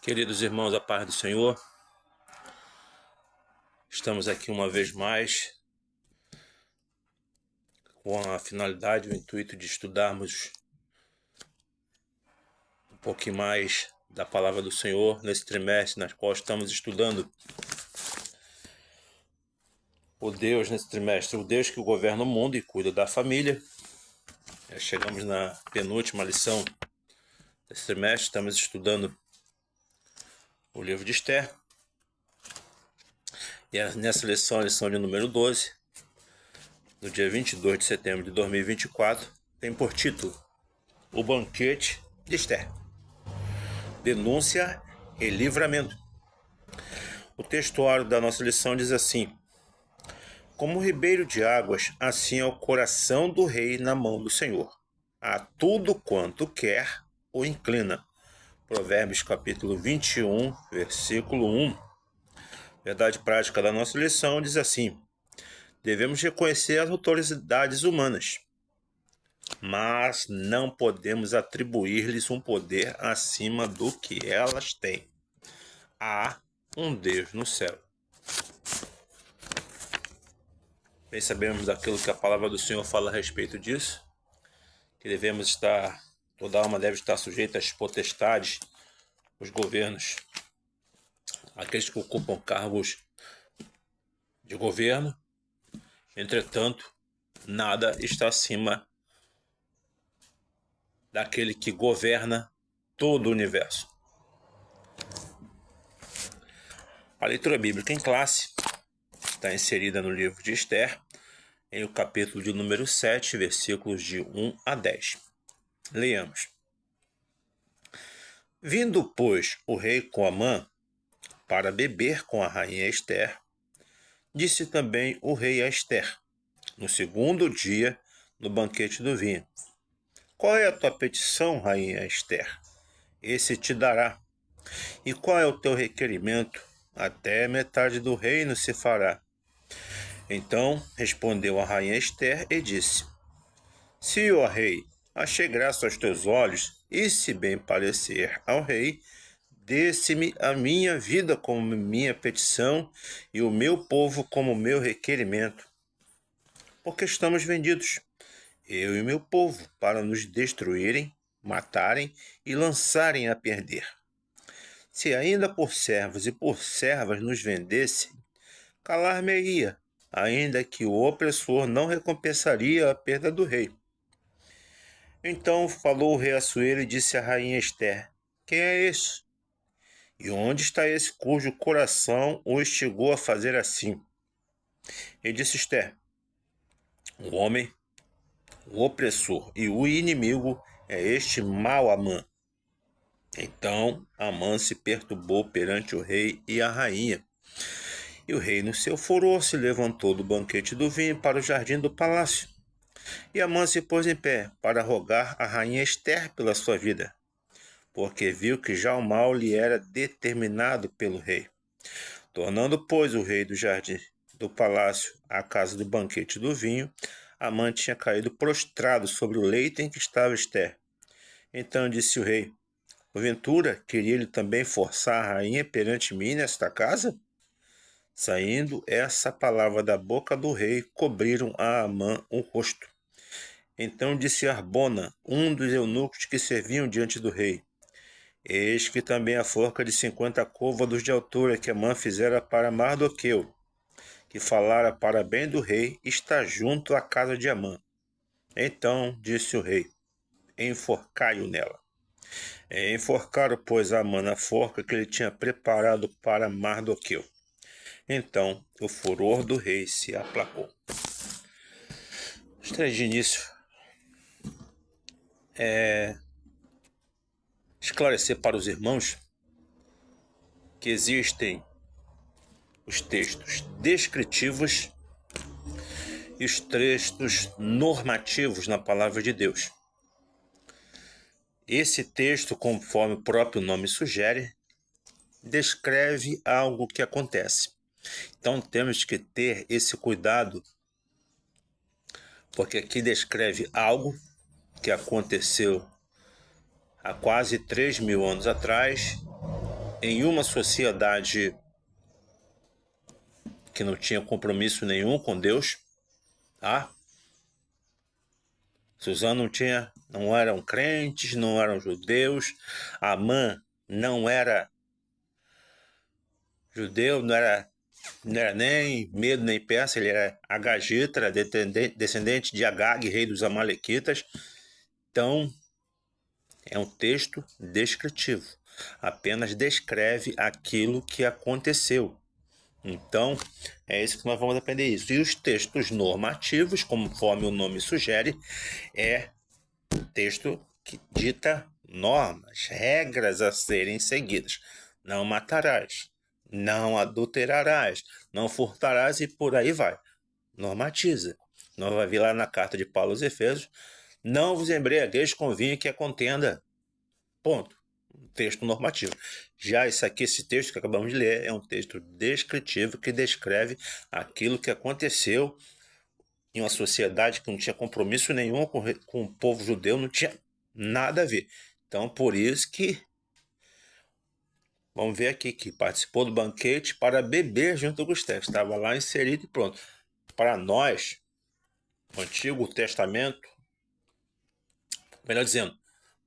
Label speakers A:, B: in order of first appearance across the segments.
A: Queridos irmãos, a paz do Senhor, estamos aqui uma vez mais com a finalidade, o intuito de estudarmos um pouquinho mais da palavra do Senhor nesse trimestre, na qual estamos estudando o Deus nesse trimestre, o Deus que governa o mundo e cuida da família. Chegamos na penúltima lição desse trimestre, estamos estudando o livro de Esther. E nessa lição, a lição de número 12, no dia 22 de setembro de 2024, tem por título O Banquete de Esther. Denúncia e livramento. O textuário da nossa lição diz assim: como ribeiro de águas, assim é o coração do rei na mão do Senhor. A tudo quanto quer, o inclina. Provérbios capítulo 21, versículo 1. Verdade prática da nossa lição diz assim: devemos reconhecer as autoridades humanas, mas não podemos atribuir-lhes um poder acima do que elas têm. Há um Deus no céu. Bem sabemos daquilo que a palavra do Senhor fala a respeito disso, que devemos estar, toda alma deve estar sujeita às potestades, os governos, aqueles que ocupam cargos de governo. Entretanto, nada está acima daquele que governa todo o universo. A leitura bíblica em classe está inserida no livro de Esther, em o capítulo de número 7, versículos de 1 a 10. Leiamos. Vindo, pois, o rei com Amã para beber com a rainha Esther, disse também o rei a Esther, no segundo dia, no banquete do vinho: qual é a tua petição, rainha Esther? Esse te dará. E qual é o teu requerimento? Até metade do reino se fará. Então respondeu a rainha Esther e disse: se, ó rei, achei graça aos teus olhos, e se bem parecer ao rei, dê-se-me a minha vida como minha petição e o meu povo como meu requerimento. Porque estamos vendidos, eu e meu povo, para nos destruírem, matarem e lançarem a perder. Se ainda por servos e por servas nos vendessem, calar-me-ia, ainda que o opressor não recompensaria a perda do rei. Então falou o rei Assuero e disse à rainha Esther: quem é este? E onde está esse cujo coração o instigou a fazer assim? E disse Esther: o homem, o opressor e o inimigo é este mau Amã. Então Amã se perturbou perante o rei e a rainha. E o rei, no seu furor, se levantou do banquete do vinho para o jardim do palácio. E Amã se pôs em pé para rogar a rainha Esther pela sua vida, porque viu que já o mal lhe era determinado pelo rei. Tornando, pois, o rei do jardim do palácio à casa do banquete do vinho, Amã tinha caído prostrado sobre o leito em que estava Esther. Então disse o rei: porventura queria ele também forçar a rainha perante mim nesta casa? Saindo essa palavra da boca do rei, cobriram a Amã o rosto. Então disse Arbona, um dos eunucos que serviam diante do rei: eis que também a forca de 50 côvados de altura que Amã fizera para Mardoqueu, que falara para bem do rei, está junto à casa de Amã. Então disse o rei: enforcai-o nela. Enforcaram, pois, Amã na forca que ele tinha preparado para Mardoqueu. Então o furor do rei se aplacou. Gostaria de início esclarecer para os irmãos que existem os textos descritivos e os textos normativos na palavra de Deus. Esse texto, conforme o próprio nome sugere, descreve algo que acontece. Então temos que ter esse cuidado, porque aqui descreve algo que aconteceu há quase 3.000 anos atrás em uma sociedade que não tinha compromisso nenhum com Deus, tá? Suzã não eram crentes, não eram judeus. Amã não era judeu, não era nem Medo nem Persa, ele era agagita, era descendente de Agag, rei dos Amalequitas. Então, é um texto descritivo, apenas descreve aquilo que aconteceu. Então, é isso que nós vamos aprender isso. E os textos normativos, conforme o nome sugere, é texto que dita normas, regras a serem seguidas. Não matarás, não adulterarás, não furtarás e por aí vai. Normatiza. Nós vamos ver lá na carta de Paulo aos Efésios, não vos embriagueis com vinho que é contenda. Ponto. Texto normativo. Já esse texto que acabamos de ler é um texto descritivo que descreve aquilo que aconteceu em uma sociedade que não tinha compromisso nenhum com o povo judeu, não tinha nada a ver. Então, por isso que vamos ver aqui que participou do banquete para beber junto com os textos. Estava lá inserido e pronto. Para nós, o Antigo Testamento, melhor dizendo,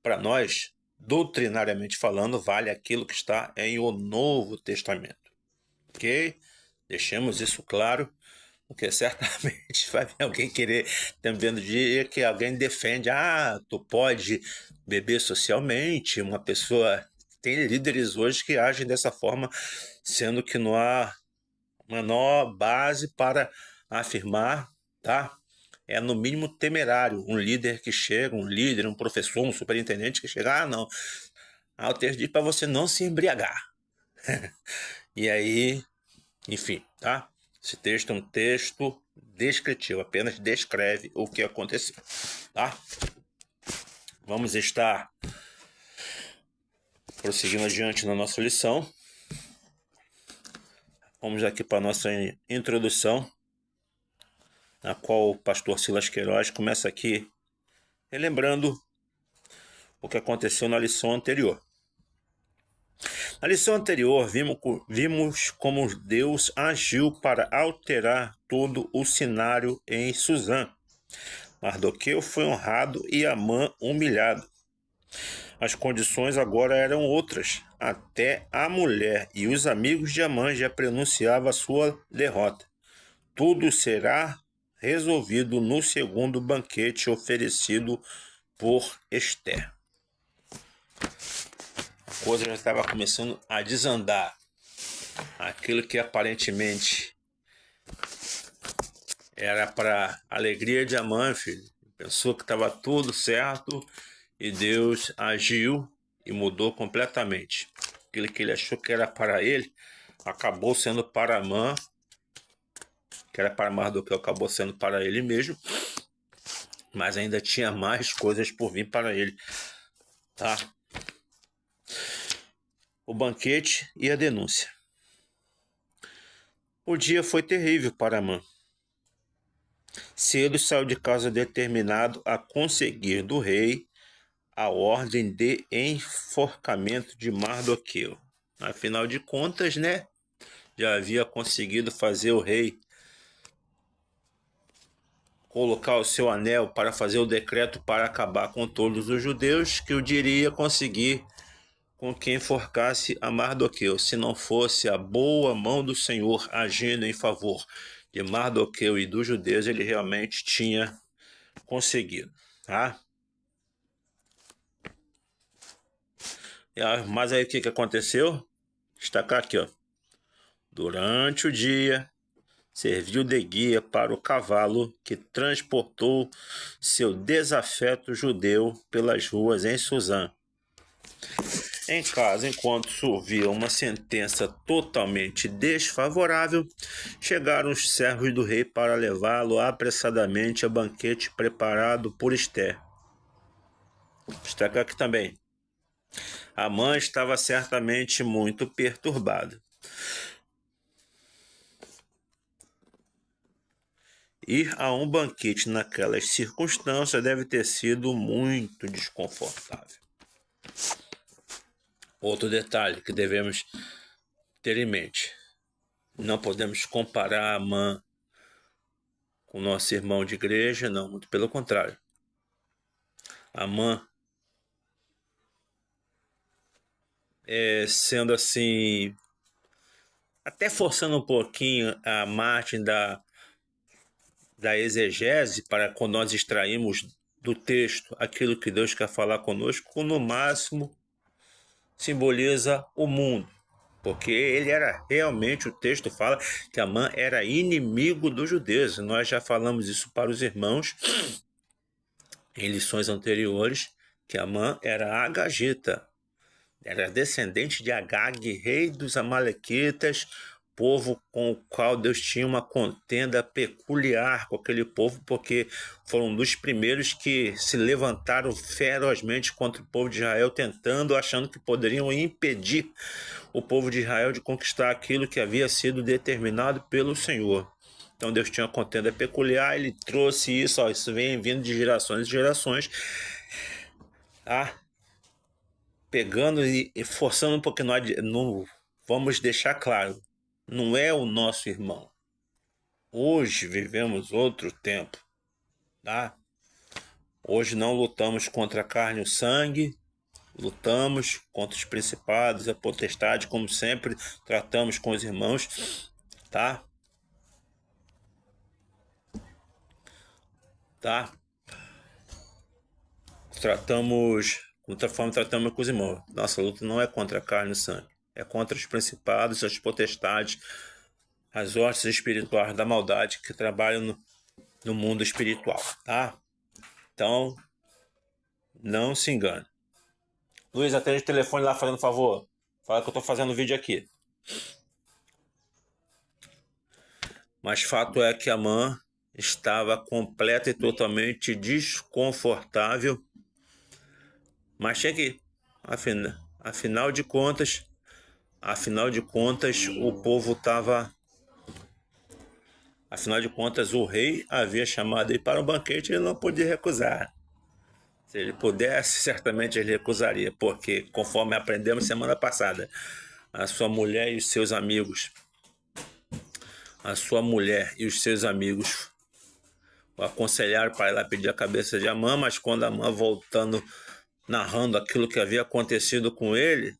A: para nós, doutrinariamente falando, vale aquilo que está em o Novo Testamento. Ok? Deixemos isso claro, porque certamente vai vir alguém querer, também no dia que alguém defende, tu pode beber socialmente, uma pessoa... Tem líderes hoje que agem dessa forma, sendo que não há menor base para afirmar, tá? É no mínimo temerário um líder que chega, um líder, um professor, um superintendente que chega, não. O texto diz para você não se embriagar. E aí, enfim, tá? Esse texto é um texto descritivo, apenas descreve o que aconteceu, tá? Vamos estar prosseguindo adiante na nossa lição. Vamos aqui para a nossa introdução, na qual o pastor Silas Queiroz começa aqui relembrando o que aconteceu na lição anterior. Na lição anterior, vimos como Deus agiu para alterar todo o cenário em Suzã. Mardoqueu foi honrado e Amã humilhado. As condições agora eram outras. Até a mulher e os amigos de Amã já prenunciavam a sua derrota. Tudo será resolvido no segundo banquete oferecido por Esther. A coisa já estava começando a desandar. Aquilo que aparentemente era para alegria de Amã, filho. Pensou que estava tudo certo e Deus agiu e mudou completamente. Aquilo que ele achou que era para ele, acabou sendo para Amã, que era para Mardoqueu, acabou sendo para ele mesmo, mas ainda tinha mais coisas por vir para ele, tá? O banquete e a denúncia. O dia foi terrível para Amã. Cedo saiu de casa determinado a conseguir do rei a ordem de enforcamento de Mardoqueu. Afinal de contas, né? Já havia conseguido fazer o rei colocar o seu anel para fazer o decreto para acabar com todos os judeus, que o diria conseguir com quem enforcasse a Mardoqueu, se não fosse a boa mão do Senhor agindo em favor de Mardoqueu e dos judeus, ele realmente tinha conseguido, tá? Mas aí o que aconteceu? Destacar aqui, ó. Durante o dia, serviu de guia para o cavalo que transportou seu desafeto judeu pelas ruas em Suzã. Em casa, enquanto ouvia uma sentença totalmente desfavorável, chegaram os servos do rei para levá-lo apressadamente ao banquete preparado por Esther. Destacar aqui também. Amã estava certamente muito perturbado. Ir a um banquete naquelas circunstâncias deve ter sido muito desconfortável. Outro detalhe que devemos ter em mente: não podemos comparar Amã com nosso irmão de igreja, não, muito pelo contrário. Amã, sendo assim, até forçando um pouquinho a margem da exegese, para quando nós extraímos do texto aquilo que Deus quer falar conosco, no máximo simboliza o mundo. Porque ele era realmente, o texto fala que Amã era inimigo dos judeus. Nós já falamos isso para os irmãos em lições anteriores, que Amã era agagita, era descendente de Agag, rei dos amalequitas, povo com o qual Deus tinha uma contenda peculiar com aquele povo, porque foram um dos primeiros que se levantaram ferozmente contra o povo de Israel, tentando, achando que poderiam impedir o povo de Israel de conquistar aquilo que havia sido determinado pelo Senhor. Então Deus tinha uma contenda peculiar, ele trouxe isso, isso vem vindo de gerações e gerações, tá? Pegando e forçando um pouquinho, vamos deixar claro, não é o nosso irmão. Hoje vivemos outro tempo, tá? Hoje não lutamos contra a carne e o sangue, lutamos contra os principados, a potestade, como sempre tratamos com os irmãos, tá? Tá? Tratamos, de outra forma, tratamos com os irmãos. Nossa luta não é contra a carne e o sangue, é contra os principados, as potestades, as hostes espirituais da maldade que trabalham no mundo espiritual, tá? Então, não se engane. Luiz, atende o telefone lá fazendo favor. Fala que eu tô fazendo vídeo aqui. Mas fato é que Amã estava completa e totalmente desconfortável. Mas tinha que ir. Afinal de contas, o povo estava... Afinal de contas, o rei havia chamado ele para um banquete e ele não podia recusar. Se ele pudesse, certamente ele recusaria, porque, conforme aprendemos semana passada, a sua mulher e os seus amigos o aconselharam para ir lá pedir a cabeça de Amã, mas quando Amã, voltando, narrando aquilo que havia acontecido com ele,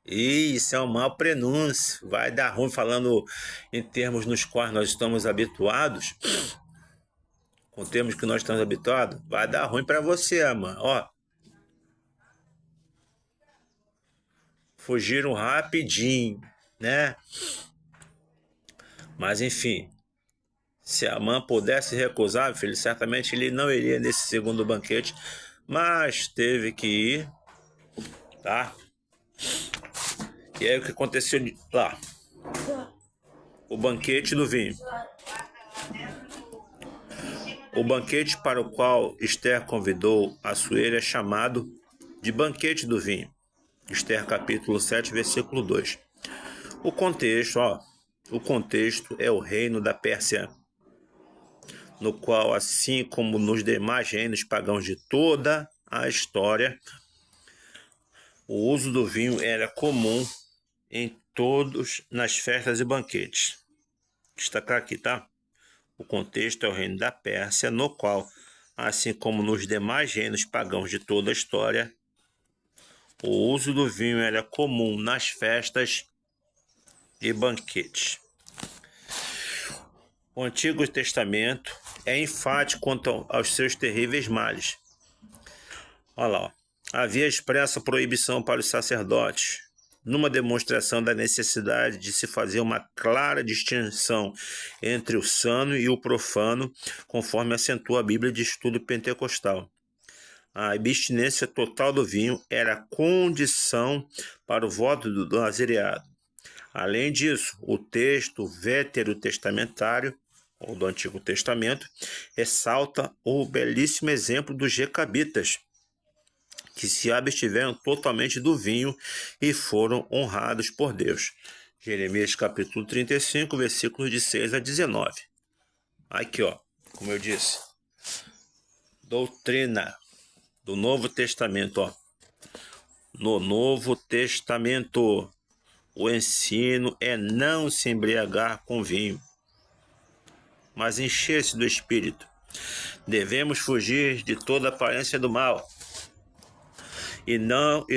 A: e isso é um mau prenúncio, vai dar ruim, falando em termos nos quais nós estamos habituados, com termos que nós estamos habituados, vai dar ruim para você, Amã. Ó, fugiram rapidinho, né? Mas enfim, se Amã pudesse recusar, filho, certamente ele não iria nesse segundo banquete, mas teve que ir, tá? E aí o que aconteceu lá? O banquete do vinho. O banquete para o qual Esther convidou Assuero é chamado de banquete do vinho. Esther capítulo 7, versículo 2. O contexto é o reino da Pérsia, no qual, assim como nos demais reinos pagãos de toda a história, o uso do vinho era comum em todos nas festas e banquetes. Destacar aqui, tá? O contexto é o reino da Pérsia, no qual, assim como nos demais reinos pagãos de toda a história, o uso do vinho era comum nas festas e banquetes. O Antigo Testamento é enfático quanto aos seus terríveis males. Olha lá, ó. Havia expressa proibição para os sacerdotes, numa demonstração da necessidade de se fazer uma clara distinção entre o sano e o profano, conforme acentua a Bíblia de Estudo Pentecostal. A abstinência total do vinho era condição para o voto do nazireado. Além disso, o texto veterotestamentário, ou do Antigo Testamento, ressalta o belíssimo exemplo dos recabitas, que se abstiveram totalmente do vinho e foram honrados por Deus. Jeremias capítulo 35, versículos de 6 a 19. Aqui, ó, como eu disse, doutrina do Novo Testamento, ó. no Novo Testamento. O ensino é não se embriagar com vinho, mas encher-se do Espírito. Devemos fugir de toda aparência do mal e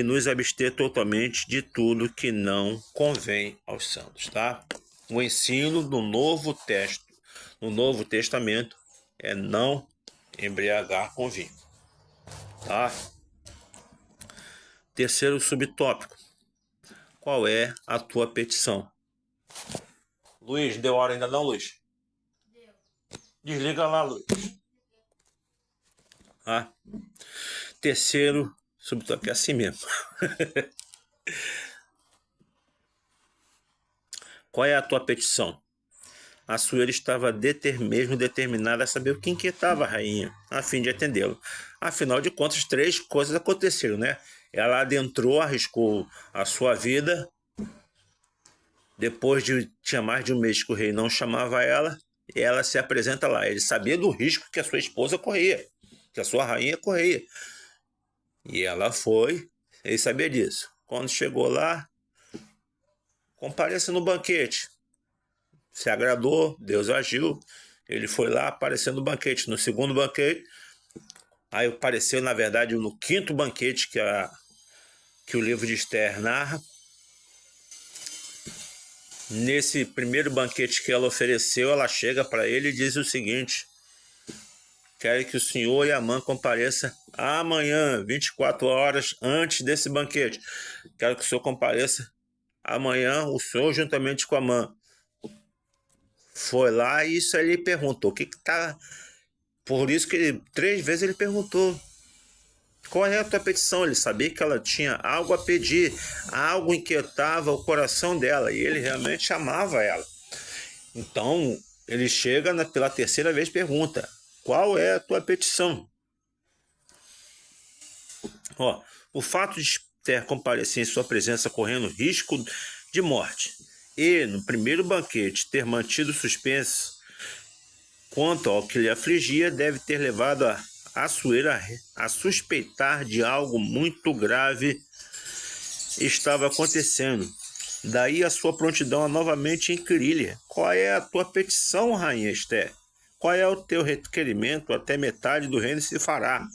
A: nos abster totalmente de tudo que não convém aos santos, tá? O ensino no Novo Testamento é não embriagar com vinho, tá? Terceiro subtópico. Qual é a tua petição? Luiz, deu hora ainda não, Luiz? Deu. Desliga lá, Luiz. Ah. Terceiro subtópico, é assim mesmo. Qual é a tua petição? A Sueli estava mesmo determinada a saber o que inquietava a rainha, a fim de atendê-lo. Afinal de contas, 3 coisas aconteceram, né? Ela adentrou, arriscou a sua vida. Depois tinha mais de um mês que o rei não chamava ela, e ela se apresenta lá. Ele sabia do risco que a sua esposa corria, que a sua rainha corria. E ela foi, ele sabia disso. Quando chegou lá, compareça no banquete. Se agradou, Deus agiu. Ele foi lá, apareceu no banquete. No segundo banquete, aí apareceu, na verdade, no 5º banquete que o livro de Esther narra. Nesse primeiro banquete que ela ofereceu, ela chega para ele e diz o seguinte: quero que o senhor e Amã compareça amanhã, 24 horas antes desse banquete. Quero que o senhor compareça amanhã, o senhor juntamente com Amã. Foi lá e isso ele perguntou, o que tá... Por isso que 3 vezes ele perguntou, qual é a tua petição? Ele sabia que ela tinha algo a pedir, algo inquietava o coração dela, e ele realmente amava ela. Então, ele chega pela 3ª vez e pergunta, qual é a tua petição? O fato de Esther comparecer em sua presença correndo risco de morte e, no primeiro banquete, ter mantido suspenso quanto ao que lhe afligia, deve ter levado a Suela a suspeitar de algo muito grave estava acontecendo. Daí a sua prontidão a novamente inquirir-lhe: qual é a tua petição, rainha Esther? Qual é o teu requerimento? Até metade do reino se fará.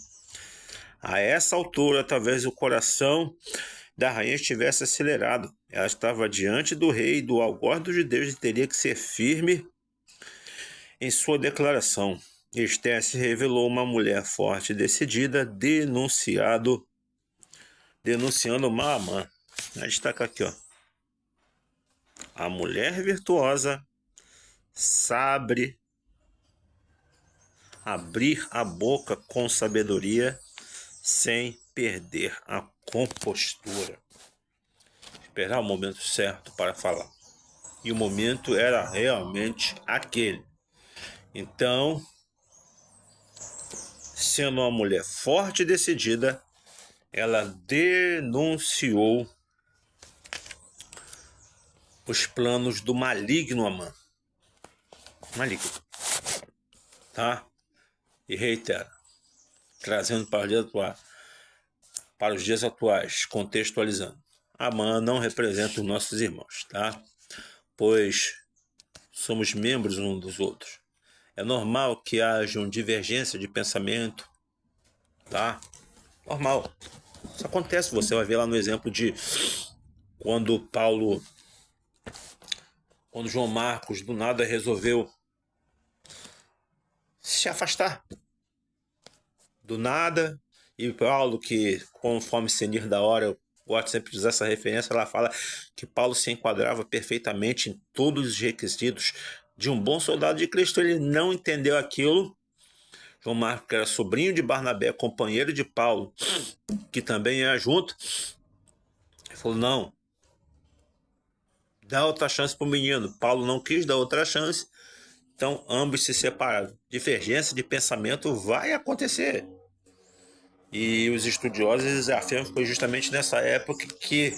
A: A essa altura, talvez o coração da rainha estivesse acelerado. Ela estava diante do rei e do algoz dos judeus e teria que ser firme em sua declaração. Esther se revelou uma mulher forte e decidida, denunciando Naamã. Destaca aqui, a mulher virtuosa sabe abrir a boca com sabedoria sem perder a compostura. Esperar o momento certo para falar. E o momento era realmente aquele. Então, sendo uma mulher forte e decidida, ela denunciou os planos do maligno Amã. Maligno. Tá? E reitera, trazendo para os dias atuais, contextualizando. Amã não representa os nossos irmãos, tá? Pois somos membros uns dos outros. É normal que haja uma divergência de pensamento, tá? Normal. Isso acontece, você vai ver lá no exemplo de quando João Marcos do nada resolveu se afastar. Do nada, e Paulo, que conforme senir da hora, eu gosto sempre de usar essa referência, ela fala que Paulo se enquadrava perfeitamente em todos os requisitos de um bom soldado de Cristo. Ele não entendeu aquilo. João Marcos, que era sobrinho de Barnabé, companheiro de Paulo, que também ia junto, ele falou, não, dá outra chance para o menino. Paulo não quis dar outra chance, então ambos se separaram. Divergência de pensamento vai acontecer. E os estudiosos afirmam que foi justamente nessa época que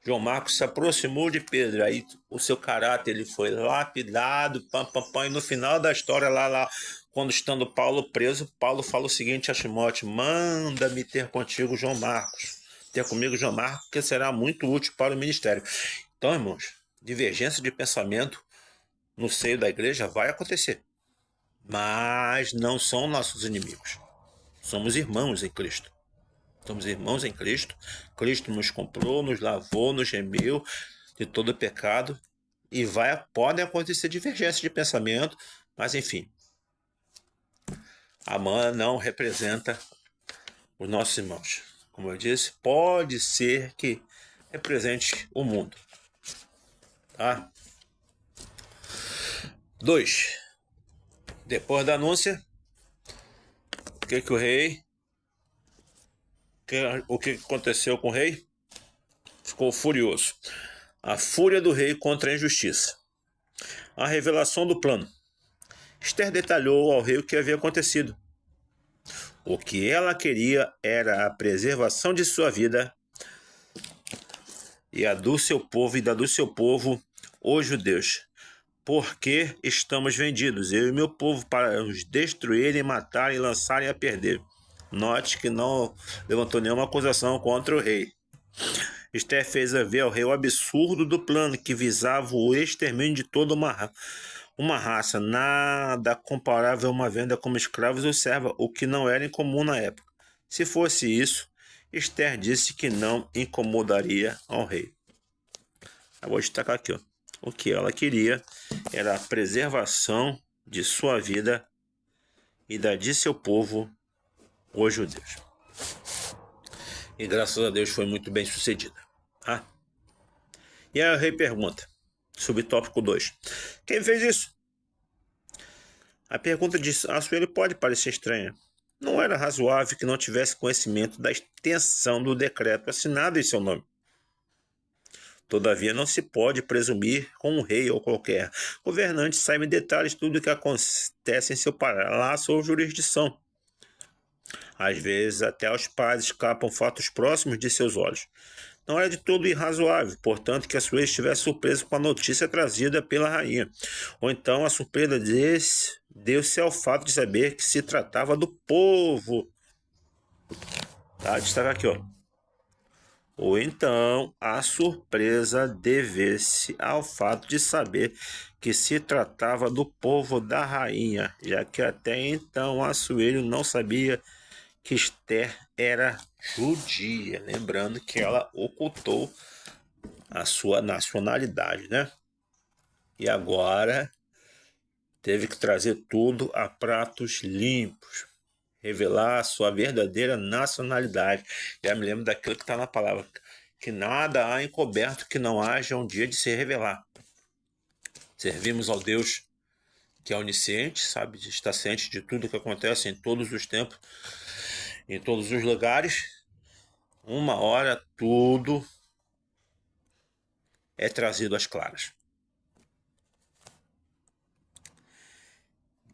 A: João Marcos se aproximou de Pedro. Aí o seu caráter ele foi lapidado, e no final da história, lá, quando estando Paulo preso, Paulo fala o seguinte a Timóteo: manda-me ter contigo João Marcos. ter comigo João Marcos, que será muito útil para o ministério. Então, irmãos, divergência de pensamento no seio da igreja vai acontecer, mas não são nossos inimigos. Somos irmãos em Cristo. Somos irmãos em Cristo. Cristo nos comprou, nos lavou, nos remiu de todo pecado. E podem acontecer divergências de pensamento, mas enfim. Amã não representa os nossos irmãos. Como eu disse, pode ser que represente o mundo. Tá? 2. Depois da anúncia, o que aconteceu com o rei? Ficou furioso. A fúria do rei contra a injustiça. A revelação do plano. Esther detalhou ao rei o que havia acontecido. O que ela queria era a preservação de sua vida e a do seu povo e da do seu povo, os judeus. Porque estamos vendidos, eu e meu povo, para nos destruírem, matarem e lançarem a perder. Note que não levantou nenhuma acusação contra o rei. Esther fez ver ao rei o absurdo do plano que visava o extermínio de toda uma raça, nada comparável a uma venda como escravos ou serva, o que não era incomum na época. Se fosse isso, Esther disse que não incomodaria ao rei. Eu vou destacar aqui, ó. O que ela queria era a preservação de sua vida e da de seu povo, os judeus. E graças a Deus foi muito bem sucedida. Ah. E aí o rei pergunta, subtópico 2. Quem fez isso? A pergunta de Assuero pode parecer estranha. Não era razoável que não tivesse conhecimento da extensão do decreto assinado em seu nome. Todavia, não se pode presumir com um rei ou qualquer governante saiba em detalhes tudo o que acontece em seu palácio ou jurisdição. Às vezes, até aos pais escapam fatos próximos de seus olhos. Não era de todo irrazoável, portanto, que Assuero estivesse surpreso com a notícia trazida pela rainha. Ou então a surpresa deu-se ao fato de saber que se tratava do povo. Tá? Destaca aqui, ó. Ou então a surpresa devesse ao fato de saber que se tratava do povo da rainha, já que até então Assuero não sabia que Esther era judia, lembrando que ela ocultou a sua nacionalidade, né? E agora teve que trazer tudo a pratos limpos, revelar a sua verdadeira nacionalidade. Já me lembro daquilo que está na palavra, que nada há encoberto que não haja um dia de se revelar. Servimos ao Deus que é onisciente, sabe, está ciente de tudo que acontece em todos os tempos, em todos os lugares. Uma hora tudo é trazido às claras.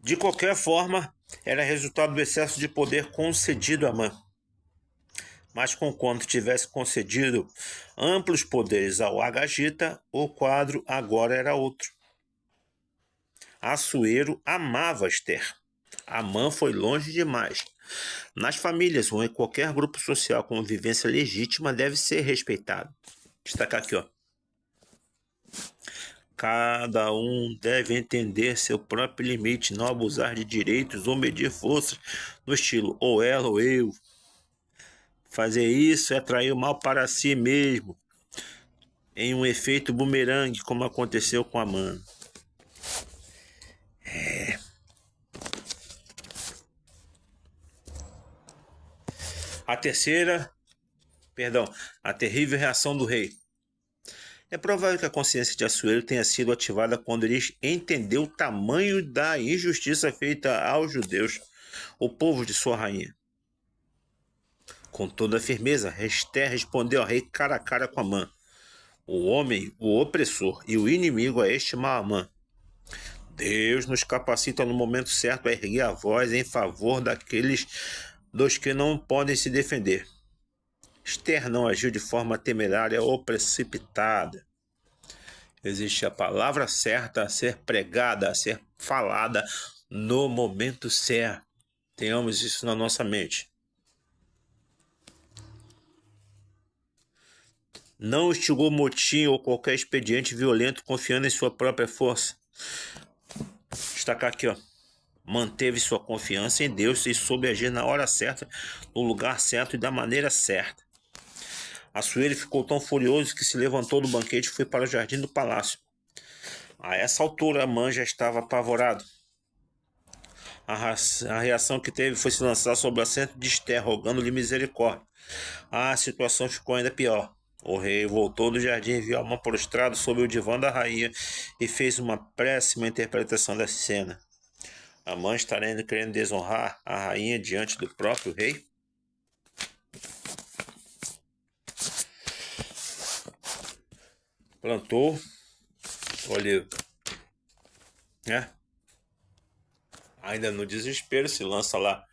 A: De qualquer forma, era resultado do excesso de poder concedido a Amã. Mas conquanto tivesse concedido amplos poderes ao Agagita, o quadro agora era outro. Assuero amava Esther. Amã foi longe demais. Nas famílias ou em qualquer grupo social com vivência legítima deve ser respeitado. Destacar aqui, ó. Cada um deve entender seu próprio limite, não abusar de direitos ou medir forças no estilo ou ela ou eu. Fazer isso é atrair o mal para si mesmo, em um efeito bumerangue, como aconteceu com Amã. A terrível reação do rei. É provável que a consciência de Assuero tenha sido ativada quando ele entendeu o tamanho da injustiça feita aos judeus, o povo de sua rainha. Com toda a firmeza, Esther respondeu ao rei cara a cara com Amã. O homem, o opressor e o inimigo a estimar Amã. Deus nos capacita no momento certo a erguer a voz em favor daqueles dos que não podem se defender. Esther não agiu de forma temerária ou precipitada. Existe a palavra certa a ser pregada, a ser falada no momento certo. Tenhamos isso na nossa mente. Não instigou motim ou qualquer expediente violento confiando em sua própria força. Destacar aqui, ó. Manteve sua confiança em Deus e soube agir na hora certa, no lugar certo e da maneira certa. Assuero ficou tão furioso que se levantou do banquete e foi para o jardim do palácio. A essa altura, Amã já estava apavorado. A reação que teve foi se lançar sobre o assento de Esther, rogando-lhe misericórdia. A situação ficou ainda pior. O rei voltou do jardim e viu Amã prostrado sob o divã da rainha e fez uma péssima interpretação da cena. Amã estaria querendo desonrar a rainha diante do próprio rei? Plantou o olivo, né? Ainda no desespero, se lança lá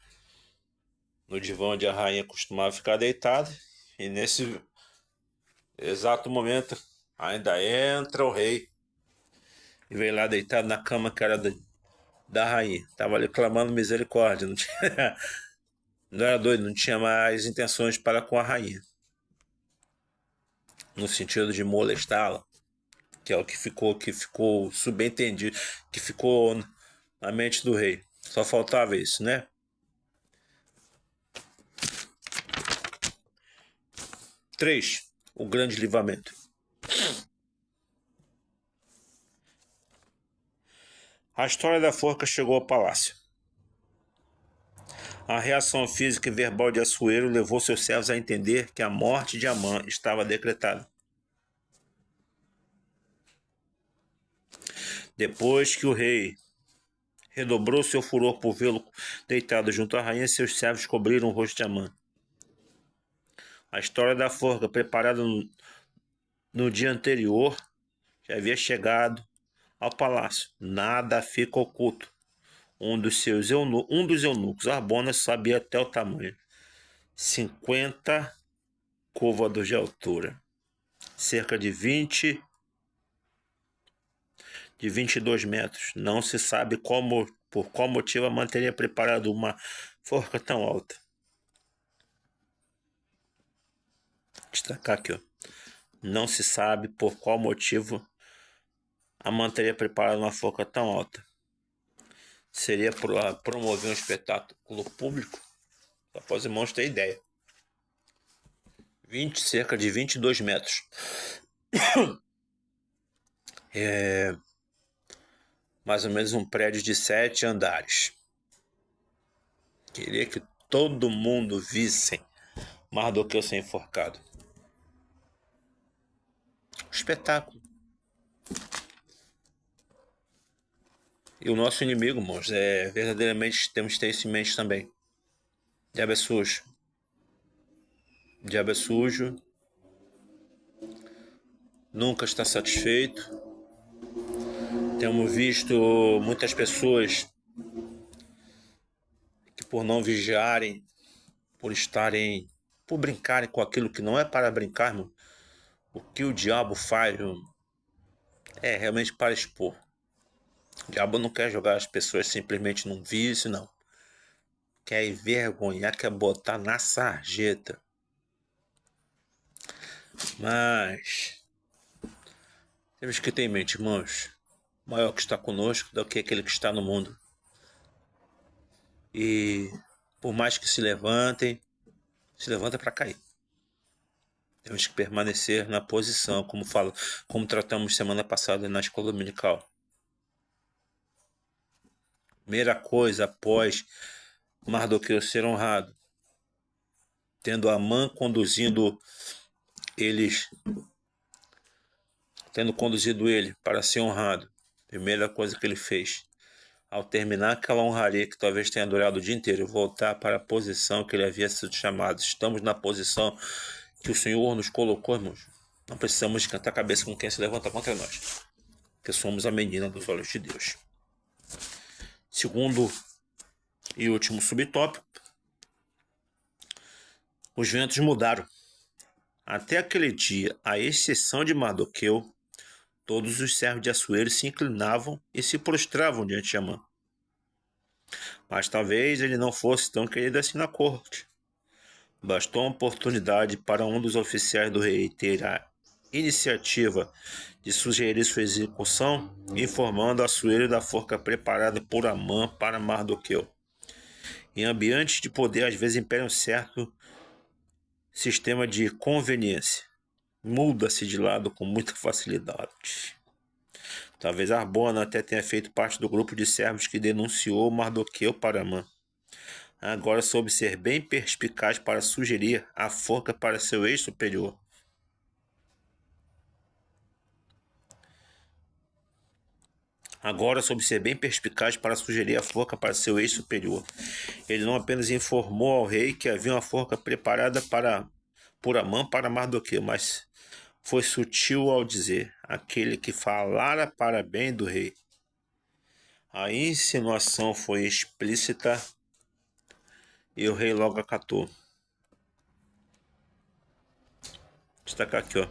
A: no divã onde a rainha costumava ficar deitada, e nesse exato momento ainda entra o rei e vem lá deitado na cama que era da rainha. Tava ali clamando misericórdia, não tinha, não era doido, não tinha mais intenções para com a rainha, no sentido de molestá-la, que é o que ficou subentendido, que ficou na mente do rei. Só faltava isso, né? 3. O grande livramento. A história da forca chegou ao palácio. A reação física e verbal de Assuero levou seus servos a entender que a morte de Amã estava decretada. Depois que o rei redobrou seu furor por vê-lo deitado junto à rainha, seus servos cobriram o rosto de Amã. A história da forca, preparada no dia anterior, já havia chegado ao palácio. Nada fica oculto. Um dos eunucos, Arbona, sabia até o tamanho. 50 côvados de altura. Cerca de 22 metros. Não se sabe por qual motivo Amã teria preparado uma forca tão alta. Destacar aqui, ó. Não se sabe por qual motivo Amã teria preparado uma forca tão alta. Seria para promover um espetáculo público? Só para os irmãos terem ideia. Cerca de 22 metros. É mais ou menos um prédio de 7 andares. Queria que todo mundo visse Mardoqueu ser enforcado. Espetáculo. E o nosso inimigo, irmãos, verdadeiramente temos que ter isso em mente também. Diabo é sujo. Diabo é sujo. Nunca está satisfeito. Temos visto muitas pessoas que, por não vigiarem, por brincarem com aquilo que não é para brincar, irmão, o que o diabo faz, irmão, é realmente para expor. O diabo não quer jogar as pessoas simplesmente num vício, não. Quer envergonhar, quer botar na sarjeta. Mas temos que ter em mente, irmãos, o maior que está conosco do que aquele que está no mundo. E por mais que se levanta para cair. Temos que permanecer na posição, como tratamos semana passada na escola dominical. Primeira coisa após Mardoqueu ser honrado, tendo Amã conduzido ele para ser honrado. Primeira coisa que ele fez, ao terminar aquela honraria que talvez tenha durado o dia inteiro, voltar para a posição que ele havia sido chamado. Estamos na posição que o Senhor nos colocou, irmãos. Não precisamos esquentar a cabeça com quem se levanta contra nós, porque somos a menina dos olhos de Deus. Segundo e último subtópico, os ventos mudaram. Até aquele dia, à exceção de Mardoqueu, todos os servos de Assuero se inclinavam e se prostravam diante de Amã. Mas talvez ele não fosse tão querido assim na corte. Bastou uma oportunidade para um dos oficiais do rei ter iniciativa de sugerir sua execução, informando Assuero da forca preparada por Amã para Mardoqueu. Em ambientes de poder, às vezes impera um certo sistema de conveniência. Muda-se de lado com muita facilidade. Talvez Arbona até tenha feito parte do grupo de servos que denunciou Mardoqueu para Amã. Agora soube ser bem perspicaz para sugerir a forca para seu ex-superior. Ele não apenas informou ao rei que havia uma forca preparada por Amã para Mardoqueu, mas foi sutil ao dizer: aquele que falara para bem do rei. A insinuação foi explícita e o rei logo acatou. Destacar aqui, ó.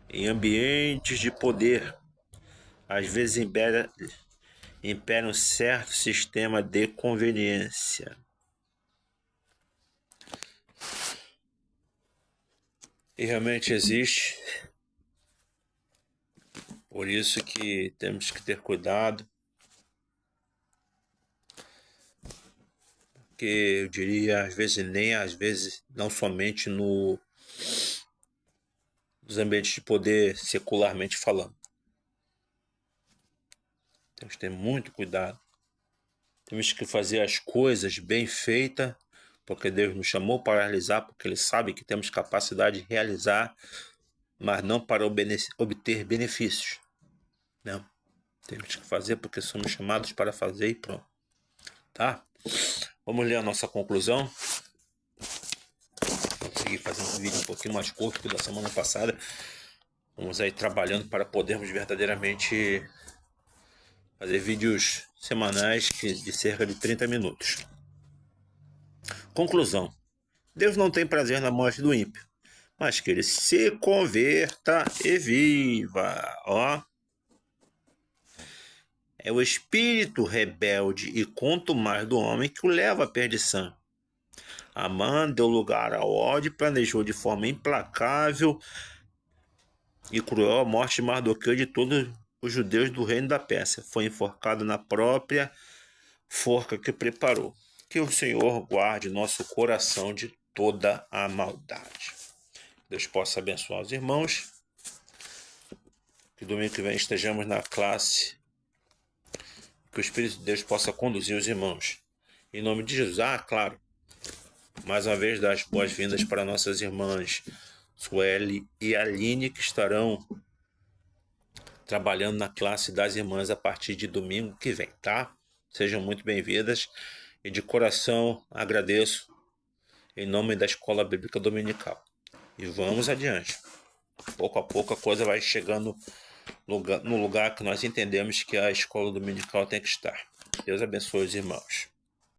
A: Em ambientes de poder, às vezes impera um certo sistema de conveniência. E realmente existe. Por isso que temos que ter cuidado. Porque eu diria, às vezes, não somente nos ambientes de poder, secularmente falando. Temos que ter muito cuidado. Temos que fazer as coisas bem feitas, porque Deus nos chamou para realizar, porque Ele sabe que temos capacidade de realizar, mas não para obter benefícios. Não. Temos que fazer porque somos chamados para fazer e pronto. Tá? Vamos ler a nossa conclusão. Consegui fazer um vídeo um pouquinho mais curto que o da semana passada. Vamos aí trabalhando para podermos verdadeiramente fazer vídeos semanais de cerca de 30 minutos. Conclusão. Deus não tem prazer na morte do ímpio, mas que ele se converta e viva. Ó. É o espírito rebelde e contumaz do homem que o leva à perdição. Amã deu lugar ao ódio e planejou de forma implacável e cruel a morte de Mardoqueu e de todos os judeus do reino da Pérsia. Foi enforcado na própria forca que preparou. Que o Senhor guarde nosso coração de toda a maldade. Deus possa abençoar os irmãos. Que domingo que vem estejamos na classe. Que o Espírito de Deus possa conduzir os irmãos. Em nome de Jesus. Claro. Mais uma vez, dar as boas-vindas para nossas irmãs Sueli e Aline, que estarão trabalhando na classe das irmãs a partir de domingo que vem, tá? Sejam muito bem-vindas e de coração agradeço em nome da Escola Bíblica Dominical. E vamos adiante. Pouco a pouco a coisa vai chegando no lugar que nós entendemos que a Escola Dominical tem que estar. Deus abençoe os irmãos.